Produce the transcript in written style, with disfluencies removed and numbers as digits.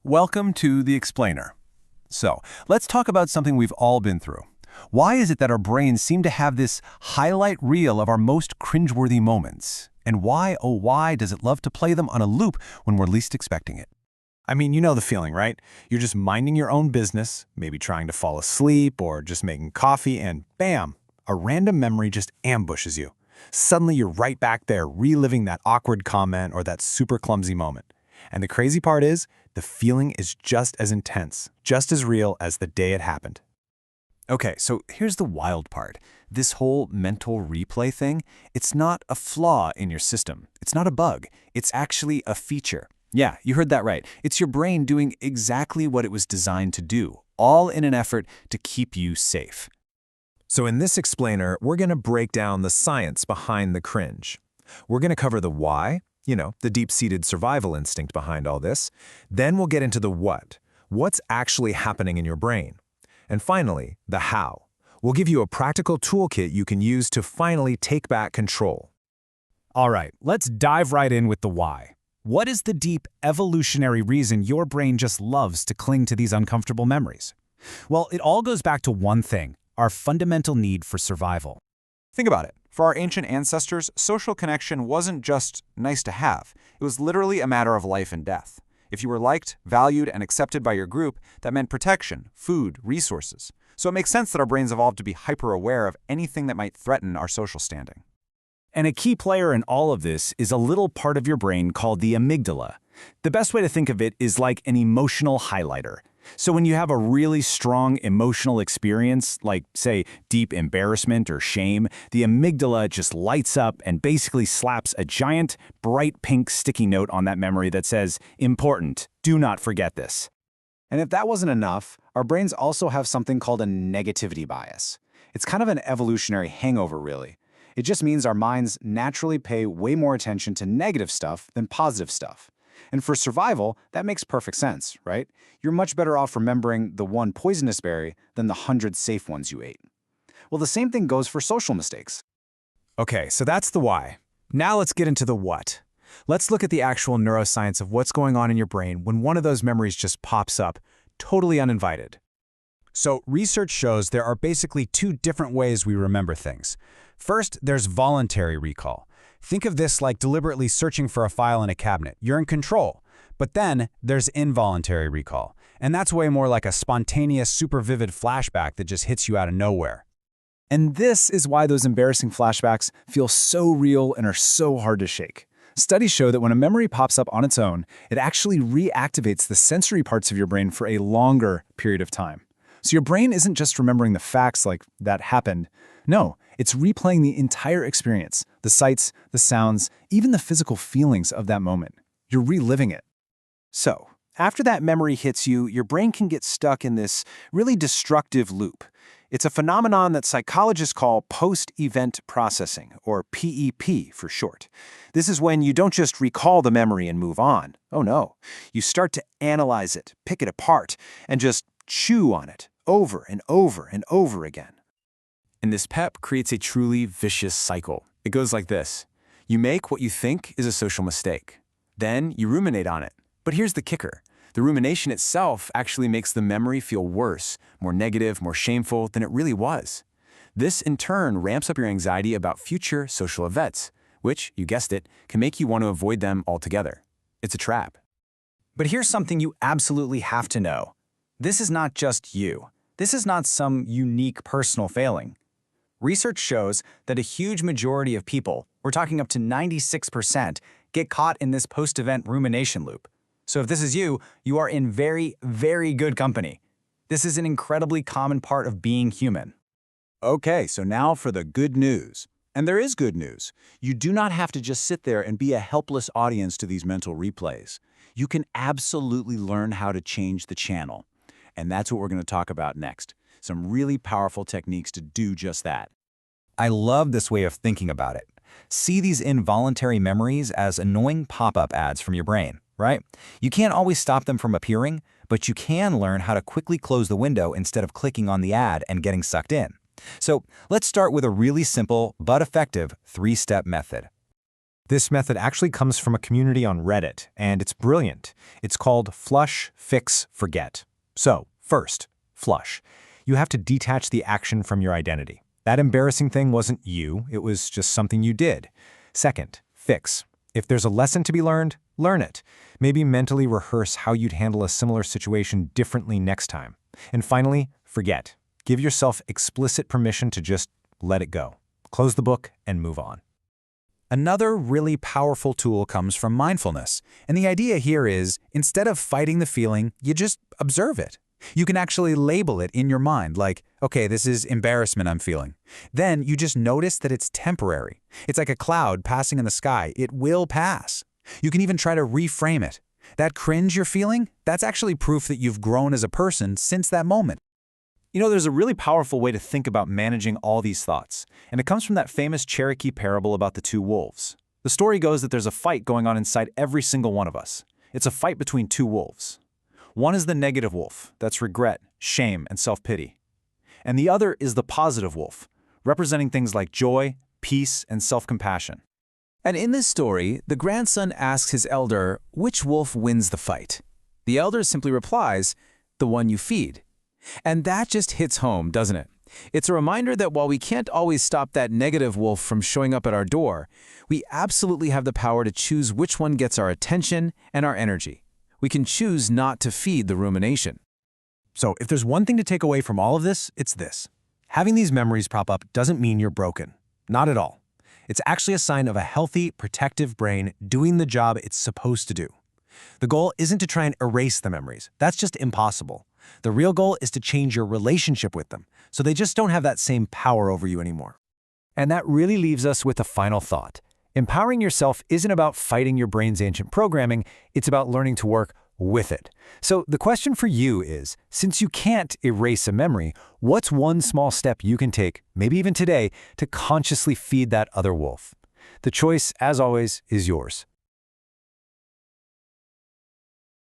Welcome to The Explainer. So, let's talk about something we've all been through. Why is it that our brains seem to have this highlight reel of our most cringeworthy moments? And why, oh why, does it love to play them on a loop when we're least expecting it? I mean, you know the feeling, right? You're just minding your own business, maybe trying to fall asleep or just making coffee, and bam, a random memory just ambushes you. Suddenly you're right back there reliving that awkward comment or that super clumsy moment. And the crazy part is, the feeling is just as intense, just as real as the day it happened. Okay, so here's the wild part. This whole mental replay thing, it's not a flaw in your system. It's not a bug. It's actually a feature. Yeah, you heard that right. It's your brain doing exactly what it was designed to do, all in an effort to keep you safe. So in this explainer, we're going to break down the science behind the cringe. We're going to cover the why, the deep-seated survival instinct behind all this. Then we'll get into the what. What's actually happening in your brain? And finally, the how. We'll give you a practical toolkit you can use to finally take back control. All right, let's dive right in with the why. What is the deep evolutionary reason your brain just loves to cling to these uncomfortable memories? Well, it all goes back to one thing, our fundamental need for survival. Think about it. For our ancient ancestors, social connection wasn't just nice to have. It was literally a matter of life and death. If you were liked, valued, and accepted by your group, that meant protection, food, resources. So it makes sense that our brains evolved to be hyper-aware of anything that might threaten our social standing. And a key player in all of this is a little part of your brain called the amygdala. The best way to think of it is like an emotional highlighter. So when you have a really strong emotional experience, like, say, deep embarrassment or shame, the amygdala just lights up and basically slaps a giant, bright pink sticky note on that memory that says, "Important, do not forget this." And if that wasn't enough, our brains also have something called a negativity bias. It's kind of an evolutionary hangover, really. It just means our minds naturally pay way more attention to negative stuff than positive stuff. And for survival, that makes perfect sense, right? You're much better off remembering the one poisonous berry than the 100 safe ones you ate. Well, the same thing goes for social mistakes. Okay, so that's the why. Now let's get into the what. Let's look at the actual neuroscience of what's going on in your brain when one of those memories just pops up, totally uninvited. So research shows there are basically two different ways we remember things. First, there's voluntary recall. Think of this like deliberately searching for a file in a cabinet. You're in control. But then there's involuntary recall. And that's way more like a spontaneous, super vivid flashback that just hits you out of nowhere. And this is why those embarrassing flashbacks feel so real and are so hard to shake. Studies show that when a memory pops up on its own, it actually reactivates the sensory parts of your brain for a longer period of time. So your brain isn't just remembering the facts like that happened. No, it's replaying the entire experience, the sights, the sounds, even the physical feelings of that moment. You're reliving it. So, after that memory hits you, your brain can get stuck in this really destructive loop. It's a phenomenon that psychologists call post-event processing, or PEP for short. This is when you don't just recall the memory and move on. Oh no. You start to analyze it, pick it apart, and just chew on it over and over and over again. And this PEP creates a truly vicious cycle. It goes like this. You make what you think is a social mistake. Then you ruminate on it. But here's the kicker. The rumination itself actually makes the memory feel worse, more negative, more shameful than it really was. This, in turn, ramps up your anxiety about future social events, which, you guessed it, can make you want to avoid them altogether. It's a trap. But here's something you absolutely have to know. This is not just you. This is not some unique personal failing. Research shows that a huge majority of people, we're talking up to 96%, get caught in this post-event rumination loop. So if this is you, you are in very, very good company. This is an incredibly common part of being human. Okay, so now for the good news. And there is good news. You do not have to just sit there and be a helpless audience to these mental replays. You can absolutely learn how to change the channel. And that's what we're going to talk about next. Some really powerful techniques to do just that. I love this way of thinking about it. See these involuntary memories as annoying pop-up ads from your brain, right? You can't always stop them from appearing, but you can learn how to quickly close the window instead of clicking on the ad and getting sucked in. So let's start with a really simple but effective 3-step method. This method actually comes from a community on Reddit, and it's brilliant. It's called flush, fix, forget. So, first, flush. You have to detach the action from your identity. That embarrassing thing wasn't you, it was just something you did. Second, fix. If there's a lesson to be learned, learn it. Maybe mentally rehearse how you'd handle a similar situation differently next time. And finally, forget. Give yourself explicit permission to just let it go. Close the book and move on. Another really powerful tool comes from mindfulness. And the idea here is, instead of fighting the feeling, you just observe it. You can actually label it in your mind like, okay, this is embarrassment I'm feeling. Then you just notice that it's temporary. It's like a cloud passing in the sky. It will pass. You can even try to reframe it. That cringe you're feeling, that's actually proof that you've grown as a person since that moment. You know, there's a really powerful way to think about managing all these thoughts, and it comes from that famous Cherokee parable about the two wolves. The story goes that there's a fight going on inside every single one of us. It's a fight between two wolves. One is the negative wolf, that's regret, shame, and self-pity. And the other is the positive wolf, representing things like joy, peace, and self-compassion. And in this story, the grandson asks his elder, which wolf wins the fight? The elder simply replies, the one you feed. And that just hits home, doesn't it? It's a reminder that while we can't always stop that negative wolf from showing up at our door, we absolutely have the power to choose which one gets our attention and our energy. We can choose not to feed the rumination. So if there's one thing to take away from all of this, it's this. Having these memories pop up doesn't mean you're broken. Not at all. It's actually a sign of a healthy, protective brain doing the job it's supposed to do. The goal isn't to try and erase the memories. That's just impossible. The real goal is to change your relationship with them, so they just don't have that same power over you anymore. And that really leaves us with a final thought. Empowering yourself isn't about fighting your brain's ancient programming, it's about learning to work with it. So the question for you is, since you can't erase a memory, what's one small step you can take, maybe even today, to consciously feed that other wolf? The choice, as always, is yours.